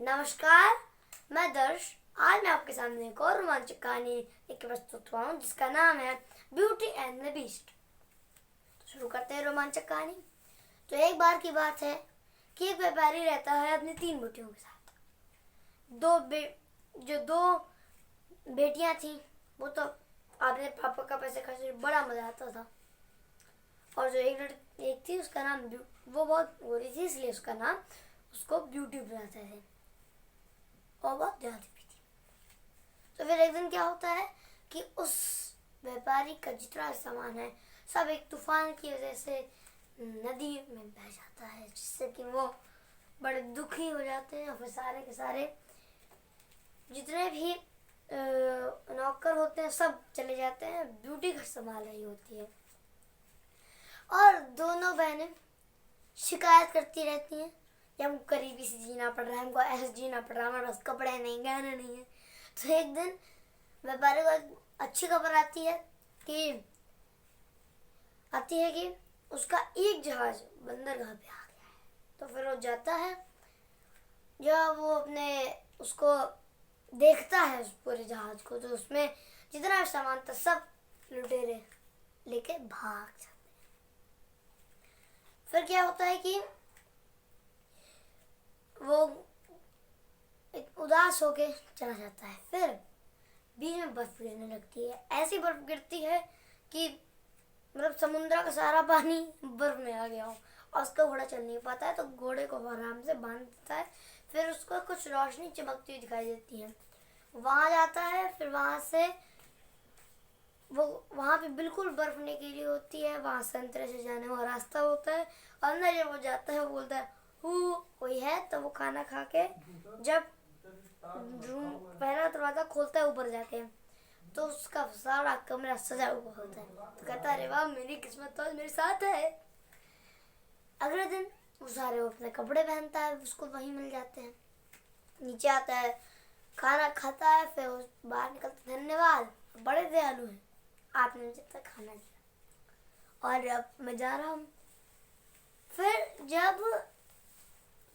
नमस्कार, मैं दर्श। आज मैं आपके सामने एक और रोमांचक कहानी लेकर प्रस्तुत हुआ हूँ जिसका नाम है ब्यूटी एंड द बीस्ट। तो शुरू करते हैं रोमांचक कहानी। तो एक बार की बात है कि एक व्यापारी रहता है अपनी 3 बेटियों के साथ। दो बेटियां थीं वो तो अपने पापा का पैसे खर्च बड़ा मजा आता था। और जो एक थी उसका नाम वो बहुत गोरी थी, इसलिए उसका नाम उसको ब्यूटी बुलाते थे और बहुत ज़्यादा भी थी। तो फिर एक दिन क्या होता है कि उस व्यापारी का जितना सामान है सब एक तूफान की वजह से नदी में बह जाता है, जिससे कि वो बड़े दुखी हो जाते हैं। और फिर सारे के सारे जितने भी नौकर होते हैं सब चले जाते हैं। ब्यूटी घर संभाल रही होती है और दोनों बहनें शिकायत करती रहती हैं कि हमको गरीबी से जीना पड़ रहा है, हमको ऐसे जीना पड़ रहा है, हमारे पास कपड़े नहीं, गहने नहीं है। तो एक दिन व्यापारी को अच्छी खबर आती है कि उसका एक जहाज बंदरगाह पे आ गया है। तो फिर वो जाता है, जब वो उसको देखता है उस पूरे जहाज को, तो उसमें जितना सामान था सब लुटेरे लेके भाग जाते हैं। फिर क्या होता है कि वो उदास होके चला जाता है। फिर बीच में बर्फ गिरने लगती है। ऐसी बर्फ गिरती है कि मतलब समुद्र का सारा पानी बर्फ में आ गया हो और उसका घोड़ा चल नहीं पाता है। तो घोड़े को आराम से बांध देता है। फिर उसको कुछ रोशनी चमकती हुई दिखाई देती है, वहां जाता है। फिर वहां पे बिल्कुल बर्फ निकली होती है, वहां संतरे से जाने वाला रास्ता होता है। अंदर जब वो जाता है वो बोलता है कोई है। तो वो खाना खा के जब पहला दरवाजा खोलता है ऊपर जाके, तो उसका सारा कमरा सजा हुआ होता है। तो कहता है अरे वाह, मेरी किस्मत तो मेरे साथ है। अगले दिन वो सारे अपने कपड़े पहनता है, उसको वहीं मिल जाते हैं। नीचे आता है, खाना खाता है, फिर बाहर निकलता है। धन्यवाद, बड़े दयालु हैं, आपने मुझे तक खाना दिया और अब मैं जा रहा हूँ। फिर जब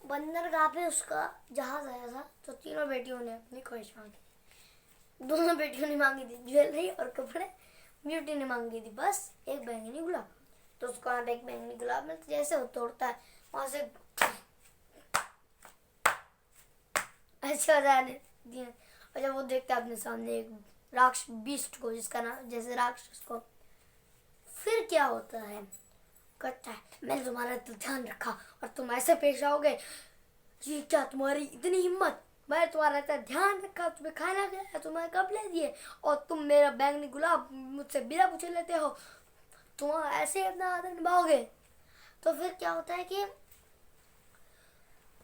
बंदरगाह पे उसका जहाज आया था तो तीनों बेटियों ने अपनी ख्वाहिश मांगी। दोनों बेटियों ने मांगी थी ज्वेलरी और कपड़े, ब्यूटी ने मांगी थी बस एक बैंगनी गुलाब। तो उसको वहाँ पे एक बैंगनी गुलाब मिलता, जैसे वो तोड़ता है वहां से अच्छा जाने दिए। और जब वो देखता है अपने सामने एक राक्षस बीस्ट को, जिसका नाम जैसे राक्षस को, फिर क्या होता है, कहता है मैंने तुम्हारा तो ध्यान रखा और तुम ऐसे पेश आओगे, ये क्या तुम्हारी इतनी हिम्मत। मैं तुम्हारा इतना ध्यान रखा, तुम्हें खाना खिलाया, तुम्हारे कपड़े दिए और तुम मेरा बैंगनी गुलाब मुझसे बिना पूछे लेते हो। तुम ऐसे अपना आदर निभाओगे। तो फिर क्या होता है कि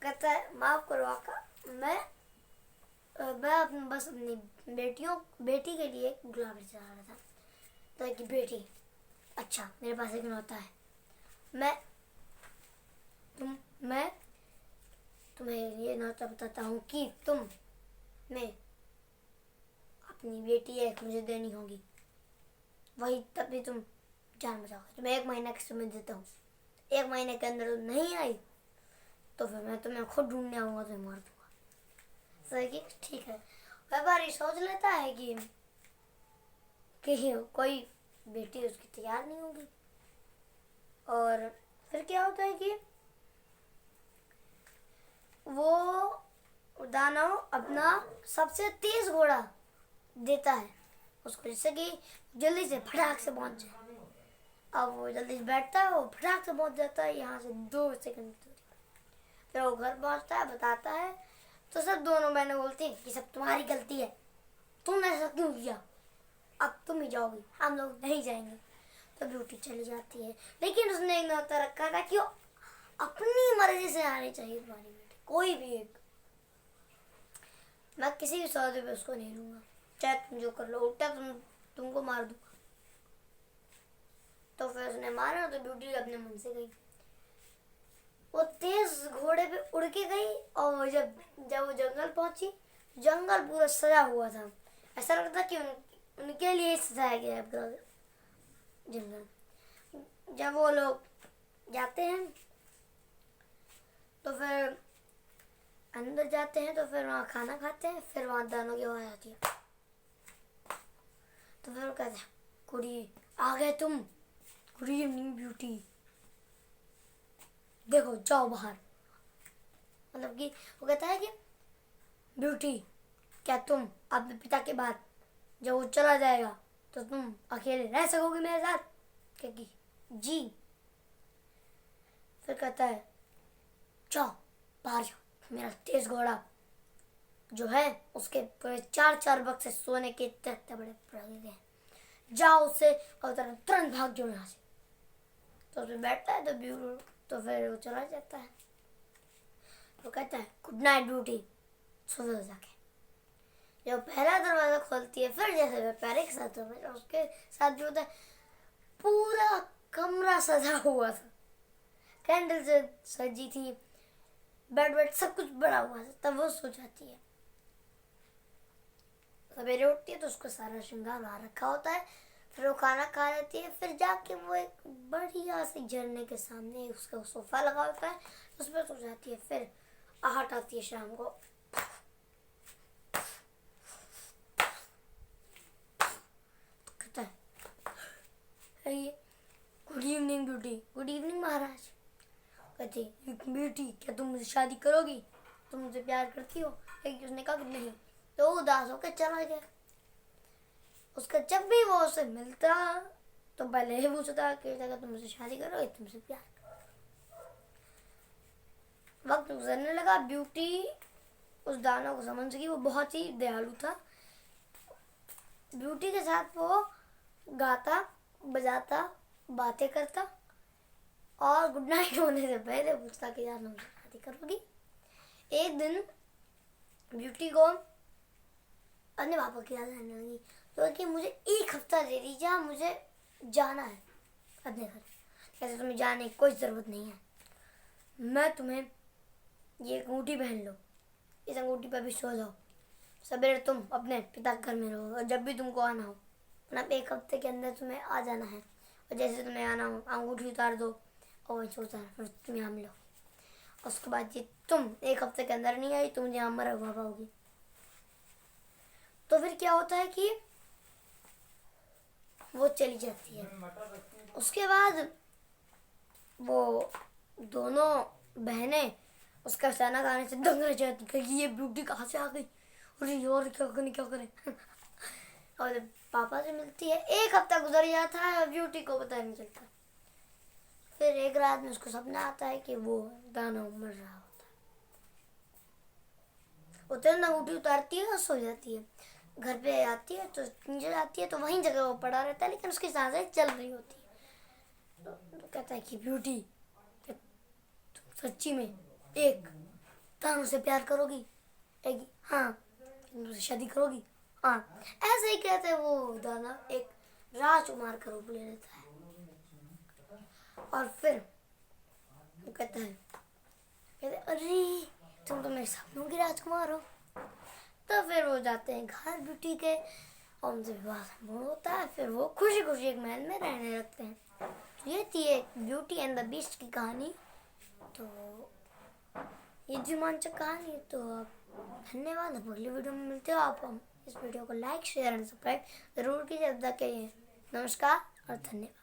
कहता है माफ करो आका, मैं बस अपनी बेटी के लिए गुलाब लेकर आ रहा था। तो कि बेटी, अच्छा मेरे पास एक न्योता है, मैं तुम्हें ये न्योता बताता हूँ कि मैं अपनी बेटी एक मुझे देनी होगी, वही तभी तुम जान बचाओगे। तुम्हें 1 महीने का समय देता हूँ, 1 महीने के अंदर नहीं आई तो फिर मैं तुम्हें खुद ढूंढने आऊँगा, तुम्हें मार दूंगा। सही, ठीक है। व्यापारी सोच लेता है कि कोई बेटी उसकी तैयार नहीं होगी। और फिर क्या होता है कि वो दानव अपना सबसे तेज घोड़ा देता है उसको, जिससे कि जल्दी से फटाक से पहुंच जाए। अब वो जल्दी से बैठता है, वो फटाक से पहुंच जाता है यहाँ से 2 सेकंड। फिर वो घर पहुंचता है, बताता है तो सब दोनों बहनें बोलती हैं कि सब तुम्हारी गलती है, तुमने ऐसा क्यों किया, अब तुम ही जाओगी, हम लोग नहीं जाएंगे। तो ब्यूटी चली जाती है, लेकिन उसने एक न्योता रखा था कि अपनी मर्जी से आनी चाहिए तुम्हारी बेटी, कोई भी एक। मैं किसी भी सौदे पे उसको नहीं लूंगा, चाहे तुम जो कर लो, उल्टा तुमको मार दूंगा। तो फिर उसने मारा तो ब्यूटी अपने मन से गई। वो तेज घोड़े पे उड़ के गई और जब वो जंगल पहुंची, जंगल पूरा सजा हुआ था। ऐसा लगता था कि उनके लिए सजाया गया है पूरा जंगल। जब वो लोग जाते हैं तो फिर अंदर जाते हैं तो फिर वहाँ खाना खाते हैं, फिर वहाँ दानों की आवाज़ आती है। तो फिर वो कहते हैं कुड़ी आ गए तुम, गुड इवनिंग ब्यूटी, देखो जाओ बाहर। मतलब कि वो कहता है कि ब्यूटी क्या तुम अपने पिता के बाद जब वो चला जाएगा तो तुम अकेले रह सकोगे मेरे साथ? क्योंकि जी। फिर कहता है जाओ बाहर जाओ, मेरा तेज घोड़ा जो है उसके पूरे 4 बक्से सोने के इतने बड़े लगे हैं, जाओ उससे और तुरंत भाग जाओ यहाँ से। तो उसमें बैठता है तो फिर वो चला जाता है। वो कहता है गुड नाइट ब्यूटी, सो जाके। जब पहला दरवाजा खोलती है फिर जैसे वे पैरे के साथ उसके साथ जो होता है पूरा कमरा सजा हुआ था, कैंडल से सजी थी, बेड सब कुछ बड़ा हुआ था। तब वो सो जाती है। सवेरे उठती है तो उसको सारा श्रृंगार वहाँ रखा होता है। फिर वो खाना खा लेती है, फिर जाके वो एक बढ़िया सी झरने के सामने उसका सोफा लगा होता है, उस पर सो जाती है। फिर आहट आती है शाम को, कहता है good evening beauty, good evening महाराज। कहती ब्यूटी क्या तुम मुझसे शादी करोगी, तुम मुझे प्यार करती हो? उसने कहा नहीं। तो उदास होकर चला गया। उसका जब भी वो उसे मिलता तो पहले ही पूछता कि तुम मुझसे शादी करोगे, तुमसे प्यार करो। वक्त गुजरने लगा, ब्यूटी उस दानव को समझ गई। वो बहुत ही दयालु था। ब्यूटी के साथ वो गाता बजाता बातें करता और गुड नाइट होने से पहले पूछता कि यार तुमसे शादी करोगी। एक दिन ब्यूटी को अपने पापा की याद आने लगी, तो कि मुझे 1 हफ्ता दे दीजिए, मुझे जाना है अपने घर। कैसे तुम्हें जाने की कोई ज़रूरत नहीं है, मैं तुम्हें ये अंगूठी पहन लो, इस अंगूठी पर भी सो जाओ, सवेरे तुम अपने पिता के घर में रहो और जब भी तुमको आना हो मतलब 1 हफ्ते के अंदर तुम्हें आ जाना है। और जैसे तुम्हें आना हो अंगूठी उतार दो और वहीं से उतार फिर तुम यहाँ मिलो। उसके बाद ये तुम 1 हफ्ते के अंदर नहीं आई तो मुझे यहाँ मरा हुआ पाओगी। तो फिर क्या होता है कि वो चली जाती है। उसके बाद वो दोनों बहनें उसका अचानक आने से दंग रह जाती कि ये ब्यूटी कहाँ से आ गई, और क्या करें और पापा से मिलती है। 1 हफ्ता गुजर जाता है, ब्यूटी को पता नहीं चलता। फिर एक रात में उसको सपना आता है कि वो दानव मर रहा होता है। वो तुरंत अंगूठी उतारती है और सो जाती है। घर पे आती है तो नीचे जाती है तो वहीं जगह वो पड़ा रहता है, लेकिन उसकी सांसें चल रही होती है। तो कहता है कि ब्यूटी तुम सच्ची में एक दानव से प्यार करोगी? हाँ। तुम शादी करोगी? हाँ। ऐसे ही कहते वो दानव एक राजकुमार का रूप ले लेता है। और फिर वो कहता है अरे तुम तो मेरे सपनों की राजकुमार हो। तो फिर वो जाते हैं घर ब्यूटी के और उनसे विवाह संपूर्ण होता है। फिर वो खुशी खुशी एक महल में रहने लगते हैं। तो ये थी एक ब्यूटी एंड द बीस्ट की कहानी। तो ये रोमांचक कहानी। तो धन्यवाद, अगली वीडियो में मिलते हो। आप इस वीडियो को लाइक शेयर एंड सब्सक्राइब जरूर कीजिए। तब तक के लिए नमस्कार और धन्यवाद।